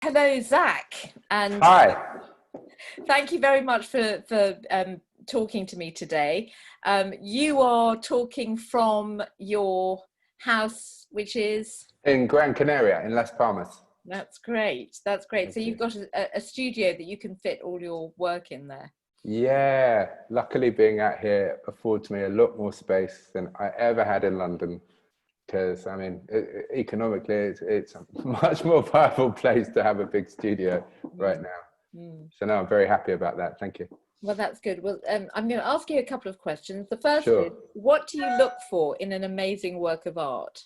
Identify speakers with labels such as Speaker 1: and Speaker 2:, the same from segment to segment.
Speaker 1: Hello, Zach, and
Speaker 2: Hi.
Speaker 1: thank you very much for talking to me today. You are talking from your house, which is
Speaker 2: In Gran Canaria, in Las Palmas.
Speaker 1: that's great. That's great. So
Speaker 2: Thank
Speaker 1: you've
Speaker 2: you.
Speaker 1: got a studio that you can fit all your work in there.
Speaker 2: Yeah, luckily being out here affords me a lot more space than I ever had in London. Because, I mean, economically, it's a much more viable place to have a big studio right
Speaker 1: Mm,
Speaker 2: now.
Speaker 1: mm.
Speaker 2: So, no, I'm very happy about that. Thank you.
Speaker 1: Well, that's good. Well, I'm going to ask you a couple of questions. The first is,
Speaker 2: Sure.
Speaker 1: what do you look for in an amazing work of art?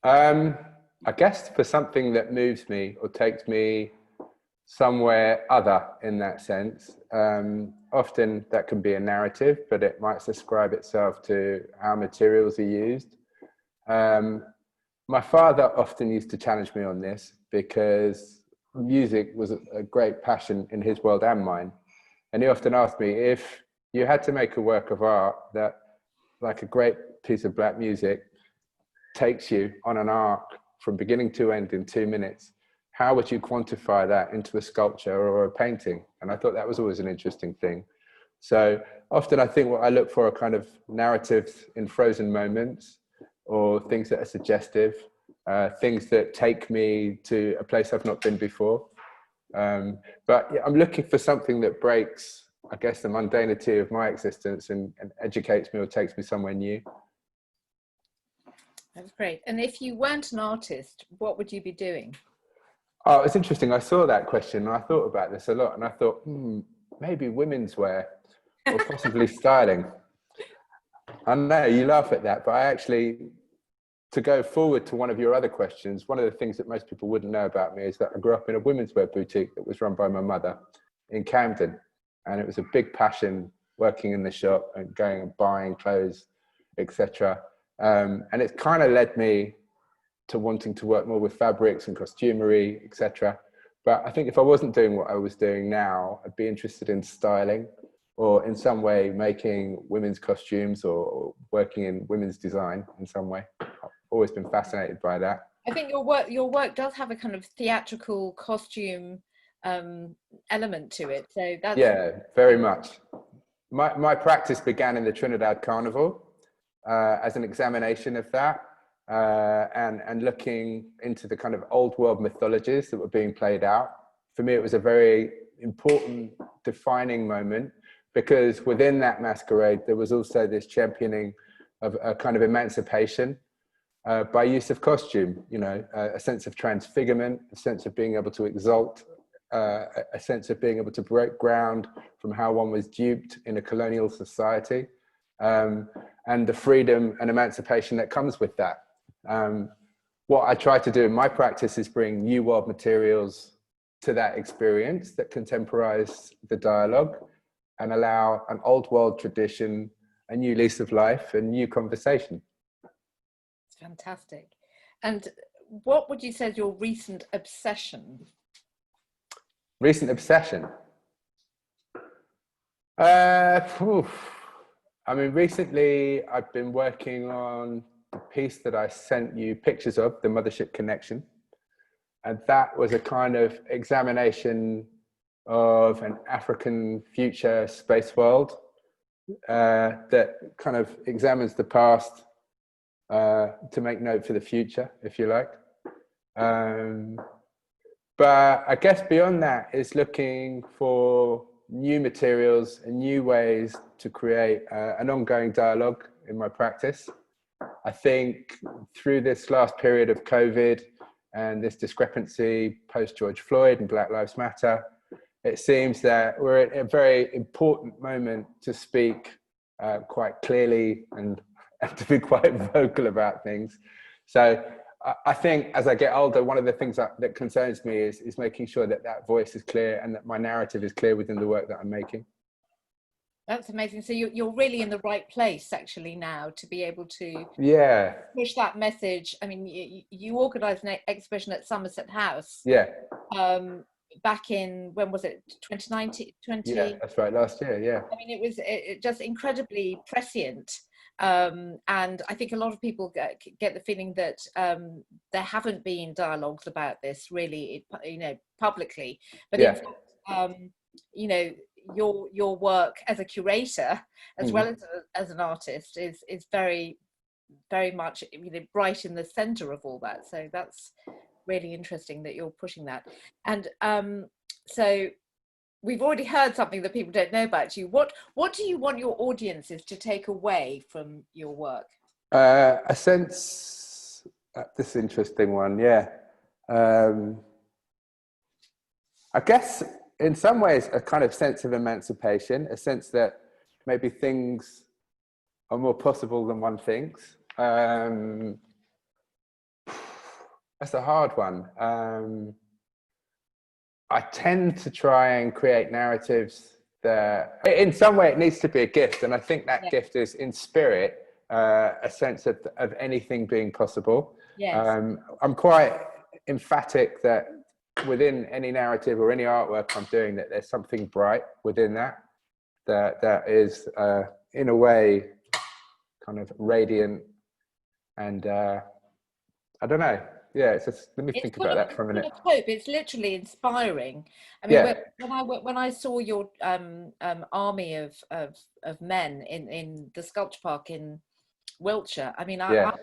Speaker 2: Um, I guess for something that moves me or takes me somewhere other in that sense. Often that can be a narrative, but it might subscribe itself to how materials are used. Um, my father often used to challenge me on this because music was a great passion in his world and mine. And he often asked me if you had to make a work of art that, like a great piece of black music, takes you on an arc from beginning to end in 2 minutes, how would you quantify that into a sculpture or a painting? And I thought that was always an interesting thing. So often I think what I look for are kind of narratives in frozen moments or things that are suggestive, things that take me to a place I've not been before. But yeah, I'm looking for something that breaks, I guess, the mundanity of my existence and educates me or takes me somewhere new.
Speaker 1: That's great. And if you weren't an artist, what would you be doing?
Speaker 2: Oh, it's interesting. I saw that question and I thought about this a lot and I thought, maybe women's wear or possibly styling. I know you laugh at that, but I actually, to go forward to one of your other questions, one of the things that most people wouldn't know about me is that I grew up in a women's wear boutique that was run by my mother in Camden. And it was a big passion working in the shop and going and buying clothes, etc. And it's kind of led me to wanting to work more with fabrics and costumery, etc. But I think if I wasn't doing what I was doing now, I'd be interested in styling or in some way making women's costumes or working in women's design in some way. I've always been fascinated by that.
Speaker 1: I think your work does have a kind of theatrical costume element to it. So that's
Speaker 2: Yeah, very much. My practice began in the Trinidad Carnival as an examination of that and looking into the kind of old world mythologies that were being played out. For me, it was a very important defining moment because within that masquerade, there was also this championing of a kind of emancipation by use of costume, you know, a sense of transfigurement, a sense of being able to exalt, a sense of being able to break ground from how one was duped in a colonial society, and the freedom and emancipation that comes with that. What I try to do in my practice is bring new world materials to that experience that contemporize the dialogue and allow an old world tradition, a new lease of life, and new conversation.
Speaker 1: fantastic. And what would you say is your recent obsession?
Speaker 2: Recent obsession. Oof. I mean, recently I've been working on the piece that I sent you pictures of, the Mothership Connection. And that was a kind of examination of an African future space world that kind of examines the past to make note for the future, if you like. But I guess beyond that is looking for new materials and new ways to create an ongoing dialogue in my practice. I think through this last period of COVID and this discrepancy post George Floyd and Black Lives Matter, it seems that we're at a very important moment to speak quite clearly and to be quite vocal about things. So I think as I get older, one of the things that concerns me is making sure that that voice is clear and that my narrative is clear within the work that I'm making.
Speaker 1: That's amazing. So you're really in the right place actually now to be able to
Speaker 2: Yeah,
Speaker 1: push that message. I mean, you organised an exhibition at Somerset House
Speaker 2: yeah,
Speaker 1: back in, when was it, 2019,
Speaker 2: yeah, that's right, last year, yeah.
Speaker 1: I mean, it was just incredibly prescient. And I think a lot of people get the feeling that there haven't been dialogues about this really, publicly. But in
Speaker 2: Yeah.
Speaker 1: fact, your work as a curator, as well as an artist, is very, very much right in the center of all that. So that's really interesting that you're pushing that. And so we've already heard something that people don't know about you. What do you want your audiences to take away from your work?
Speaker 2: A sense, this interesting one, yeah. I guess in some ways a kind of sense of emancipation, a sense that maybe things are more possible than one thinks. That's a hard one. I tend to try and create narratives that, in some way, it needs to be a gift. And I think that gift is, in spirit, a sense of anything being possible.
Speaker 1: Yes.
Speaker 2: I'm quite emphatic that within any narrative or any artwork I'm doing, that there's something bright within that is, in a way, kind of radiant. And I don't know. Yeah, it's just, let me think about that for a minute.
Speaker 1: It's hope. It's literally inspiring. I mean, when I saw your army of men in the sculpture park in Wiltshire, I mean, I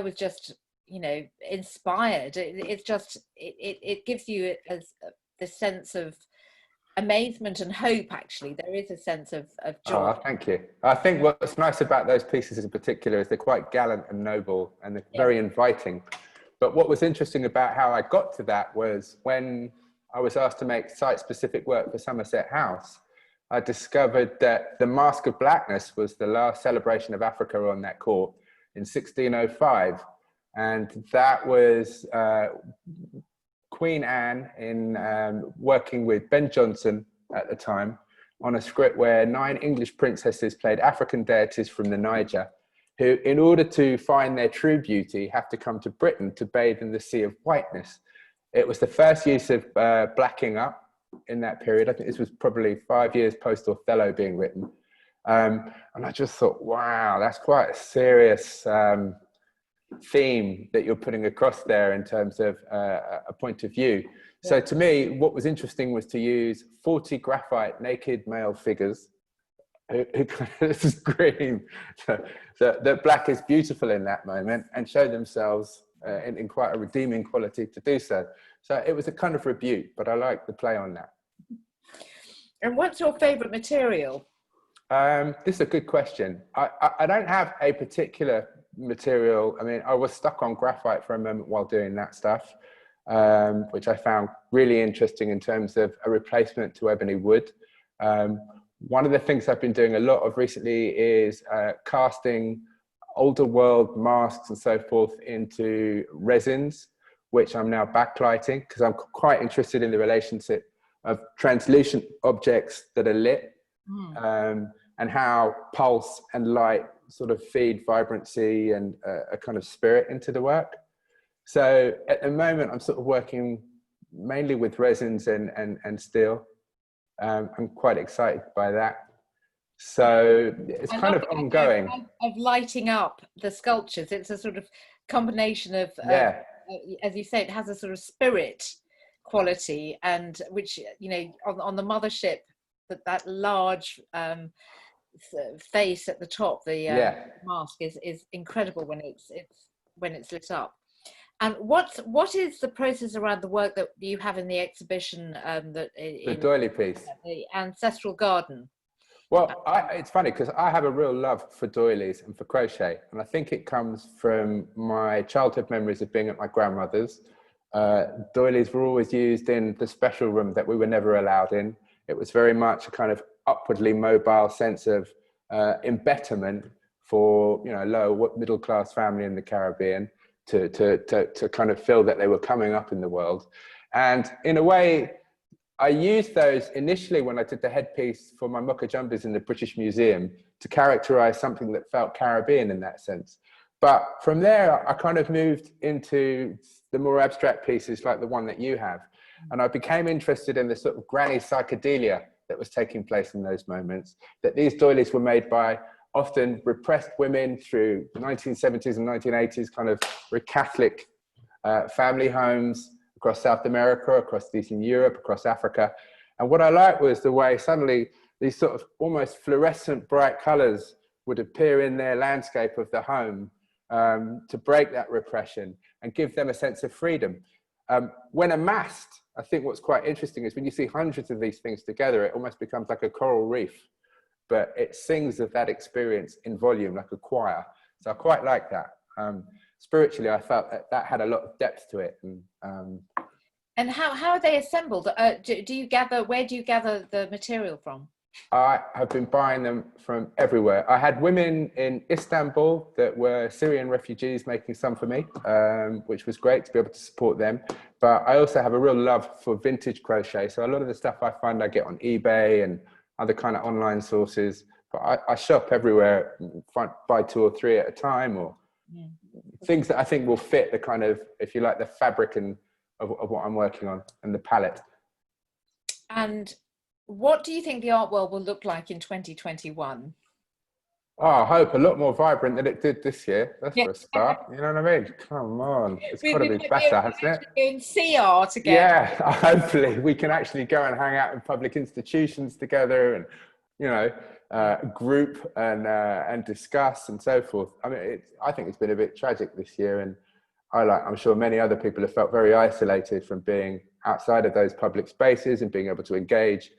Speaker 1: was just inspired. It's just it gives you the sense of amazement and hope. Actually, there is a sense of joy.
Speaker 2: Oh, thank you. I think what's nice about those pieces in particular is they're quite gallant and noble, and they're very inviting. But what was interesting about how I got to that was when I was asked to make site-specific work for Somerset House, I discovered that the Masque of Blackness was the last celebration of Africa on that court in 1605. And that was Queen Anne in working with Ben Jonson at the time on a script where 9 English princesses played African deities from the Niger, who, in order to find their true beauty, have to come to Britain to bathe in the sea of whiteness. It was the first use of blacking up in that period. I think this was probably 5 years post Othello being written. And I just thought, wow, that's quite a serious theme that you're putting across there in terms of a point of view. So to me, what was interesting was to use 40 graphite naked male figures who kind of scream that black is beautiful in that moment and show themselves in quite a redeeming quality to do so. So it was a kind of rebuke, but I like the play on that.
Speaker 1: And what's your favorite material?
Speaker 2: This is a good question. I don't have a particular material. I mean, I was stuck on graphite for a moment while doing that stuff, which I found really interesting in terms of a replacement to ebony wood. One of the things I've been doing a lot of recently is casting older world masks and so forth into resins, which I'm now backlighting because I'm quite interested in the relationship of translucent objects that are lit and how pulse and light sort of feed vibrancy and a kind of spirit into the work. So at the moment, I'm sort of working mainly with resins and steel. I'm quite excited by that. So it's kind of ongoing.
Speaker 1: Of lighting up the sculptures. It's a sort of combination of, as you say, it has a sort of spirit quality, and which, on the mothership, that large face at the top, the mask is incredible when it's lit up. And what is the process around the work that you have in the exhibition, the
Speaker 2: doily piece,
Speaker 1: the ancestral garden?
Speaker 2: Well, it's funny because I have a real love for doilies and for crochet, and I think it comes from my childhood memories of being at my grandmother's. Doilies were always used in the special room that we were never allowed in. It was very much a kind of upwardly mobile sense of embetterment for lower middle class family in the Caribbean to kind of feel that they were coming up in the world. And in a way, I used those initially when I did the headpiece for my Mocha Jumbas in the British Museum to characterize something that felt Caribbean in that sense. But from there, I kind of moved into the more abstract pieces like the one that you have. And I became interested in the sort of granny psychedelia that was taking place in those moments, that these doilies were made by often repressed women through the 1970s and 1980s, kind of very Catholic family homes across South America, across Eastern Europe, across Africa. And what I liked was the way suddenly these sort of almost fluorescent bright colors would appear in their landscape of the home, to break that repression and give them a sense of freedom. When amassed, I think what's quite interesting is when you see hundreds of these things together, it almost becomes like a coral reef, but it sings of that experience in volume, like a choir. So I quite like that. Spiritually, I felt that had a lot of depth to it.
Speaker 1: And how are they assembled? Do you gather, where do you gather the material from?
Speaker 2: I have been buying them from everywhere. I had women in Istanbul that were Syrian refugees making some for me, which was great to be able to support them. But I also have a real love for vintage crochet. So a lot of the stuff I find I get on eBay and other kind of online sources. But I shop everywhere, buy 2 or 3 at a time, or things that I think will fit the kind of, if you like, the fabric of what I'm working on and the palette.
Speaker 1: And what do you think the art world will look like in 2021?
Speaker 2: Oh, I hope a lot more vibrant than it did this year. That's for a start. You know what I mean? Come on, it's got to be better, hasn't it?
Speaker 1: Go and see art again.
Speaker 2: Yeah, hopefully we can actually go and hang out in public institutions together, and group and discuss and so forth. I mean, I think it's been a bit tragic this year, and I'm sure many other people have felt very isolated from being outside of those public spaces and being able to engage.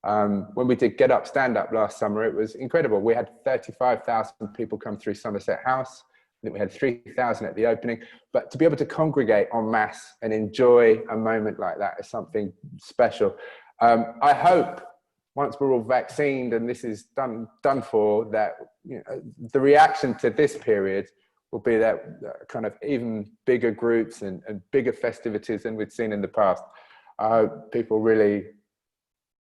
Speaker 2: When we did Get Up, Stand Up last summer, it was incredible. We had 35,000 people come through Somerset House. I think we had 3,000 at the opening. But to be able to congregate en masse and enjoy a moment like that is something special. I hope once we're all vaccinated and this is done for, that the reaction to this period will be that kind of even bigger groups and bigger festivities than we'd seen in the past. I hope people really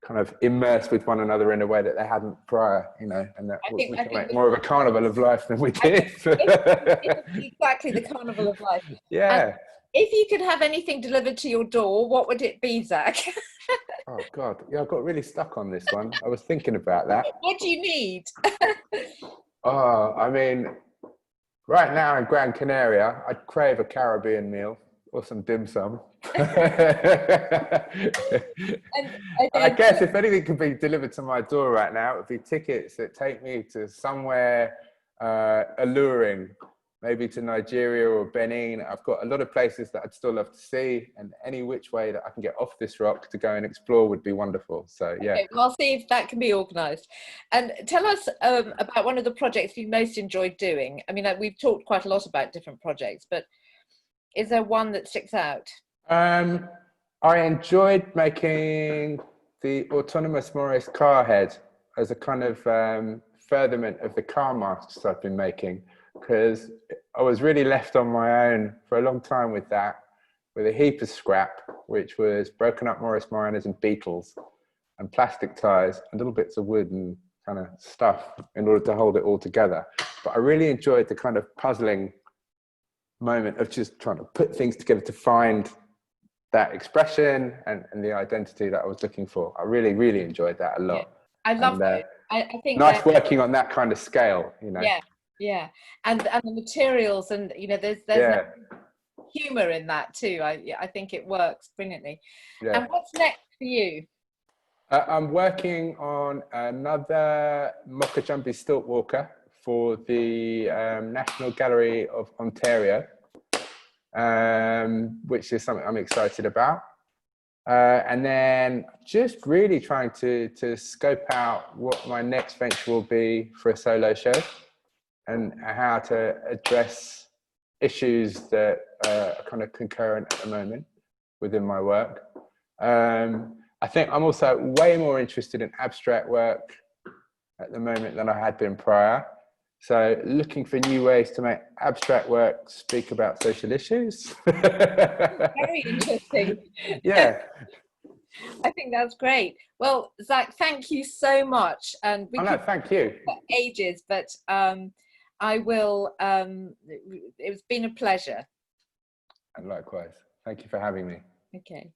Speaker 2: kind of immerse with one another in a way that they hadn't prior, and that we can make more of a carnival of life than we did.
Speaker 1: Exactly, the carnival of life.
Speaker 2: Yeah.
Speaker 1: And if you could have anything delivered to your door, what would it be, Zak?
Speaker 2: Oh God, yeah, I got really stuck on this one. I was thinking about that.
Speaker 1: What do you need?
Speaker 2: Oh, I mean, right now in Gran Canaria, I'd crave a Caribbean meal or some dim sum. I guess if anything could be delivered to my door right now, it would be tickets that take me to somewhere alluring, maybe to Nigeria or Benin. I've got a lot of places that I'd still love to see, and any which way that I can get off this rock to go and explore would be wonderful. So yeah.
Speaker 1: Okay, well, I'll see if that can be organised. And tell us about one of the projects you most enjoyed doing. I mean, we've talked quite a lot about different projects, but is there one that sticks out?
Speaker 2: I enjoyed making the autonomous Morris car head as a kind of furtherment of the car masks I've been making, because I was really left on my own for a long time with that, with a heap of scrap, which was broken up Morris Minors and Beetles and plastic tires and little bits of wood and kind of stuff in order to hold it all together. But I really enjoyed the kind of puzzling moment of just trying to put things together to find that expression and the identity that I was looking for. I really, really enjoyed that a lot.
Speaker 1: Yeah, I love that. I think
Speaker 2: nice working on that kind of scale,
Speaker 1: Yeah, and the materials, and there's no humor in that too. I think it works brilliantly. And what's next for you?
Speaker 2: I'm working on another Mokajumbi stilt walker for the National Gallery of Ontario, which is something I'm excited about. And then just really trying to scope out what my next venture will be for a solo show and how to address issues that are kind of concurrent at the moment within my work. I think I'm also way more interested in abstract work at the moment than I had been prior. So looking for new ways to make abstract work speak about social issues.
Speaker 1: Very interesting.
Speaker 2: Yeah.
Speaker 1: I think that's great. Well, Zak, thank you so much. And we could
Speaker 2: thank you.
Speaker 1: For ages, but I will. It's been a pleasure.
Speaker 2: And likewise. Thank you for having me.
Speaker 1: Okay.